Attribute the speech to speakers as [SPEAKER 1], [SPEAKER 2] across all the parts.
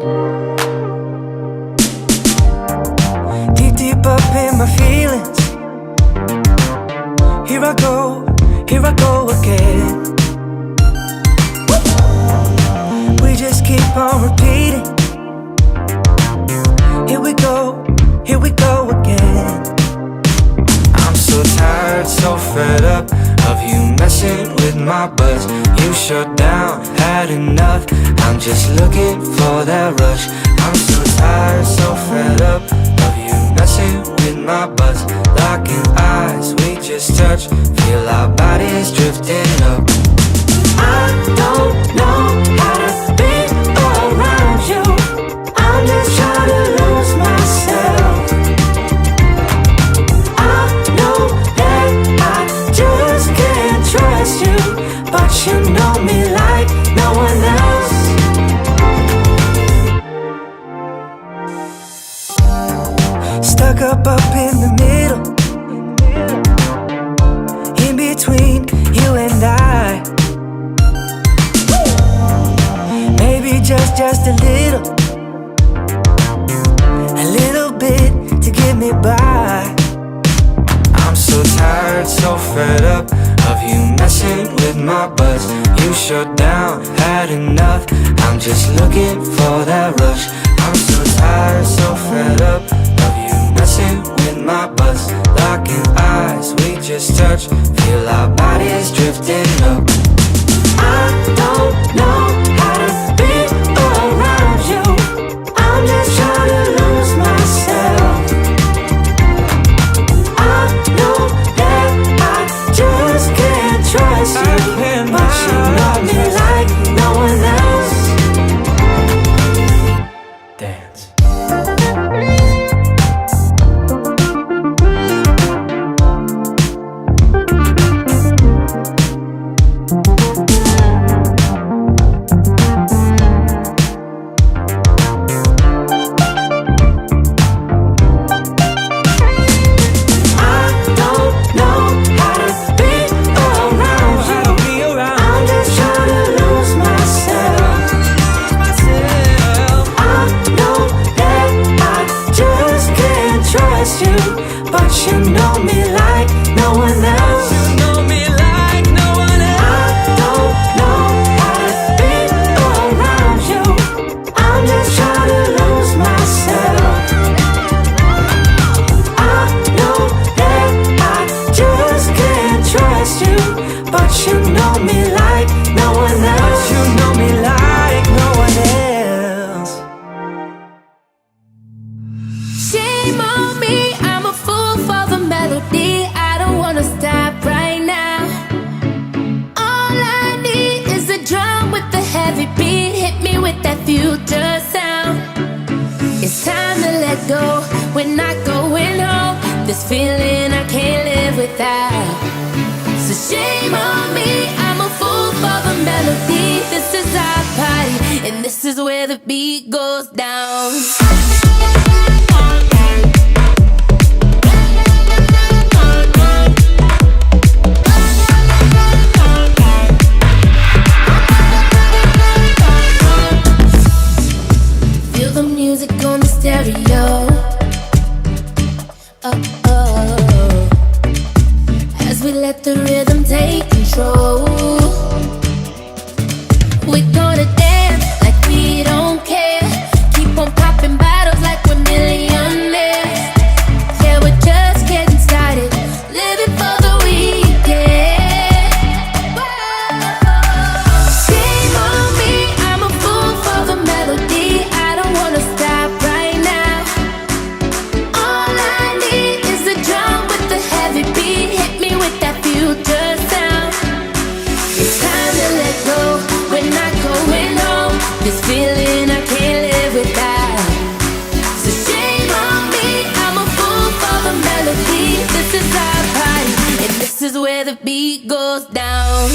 [SPEAKER 1] Deep, deep up in my feelings. Here I go again. We just keep on repeating. Here we go again. I'm so tired, so fed up of you messing with my buzz. You shut down, had enough. I'm just looking for that rush. I'm so tired, so fed up of you messing with my buzz. Locking eyes, we just touch. Feel our bodies drifting up. I don't know how to be around you. I'm just trying to lose myself. I know that I just can't trust you, but you know me like no one else. Stuck up in the middle, in between you and I. Maybe just a little bit to get me by. I'm so tired, so fed up of you messing with my buzz. You shut down, had enough. I'm just looking for that rush. I'm so tired, so fed up of you messing with my buzz. Locking eyes, we just touch. Feel our bodies drifting up. I don't know how to be around you. I'm just trying to lose myself. I know that I just can't trust you, but you know me like no one else. Dance. But you know me like no one else. You know me like no one else. I don't know how to be around you. I'm just trying to lose myself. I know that I just can't trust you, but you know me like no one else. You know me like no one else.
[SPEAKER 2] Shame on me, I'm a fool for the melody. I don't wanna stop right now. All I need is a drum with a heavy beat. Hit me with that future sound. It's time to let go, we're not going home. This feeling I can't live without. So shame on me, I'm a fool for the melody. This is our party, and this is where the beat goes down. On the stereo, as we let the rhythm take control. We're gonna dance like we don't care. Keep on popping bottles like we're millionaires. Yeah, we're just getting started, living for the weekend. Shame on me, I'm a fool for the melody. I don't wanna stop right now. All I need is a drum with a heavy beat. Hit me with that future sound. It's time to let go, we're not going home. This feeling I can't live without. So shame on me, I'm a fool for the melody. This is our party, and this is where the beat goes down.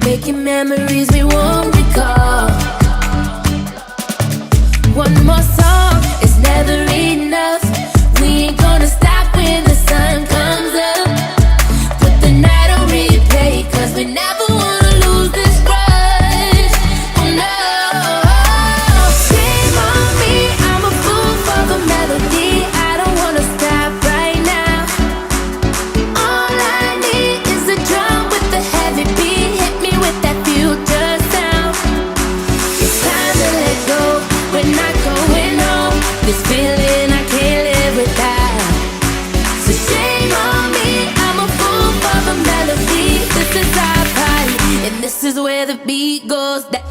[SPEAKER 2] making memories we won't recall. One more song is never enough. We ain't gonna stop when the sun comes up. Put the night on replay, cause we never wanna lose this rush. Oh no. Shame on me, I'm a fool for the melody. I don't wanna stop right now. All I need is a drum with a heavy beat. Hit me with that future sound. It's time to let go. We're not going home. This feeling I can't live without. So shame on me, I'm a fool for the melody. This is our party, and this is where the beat goes down.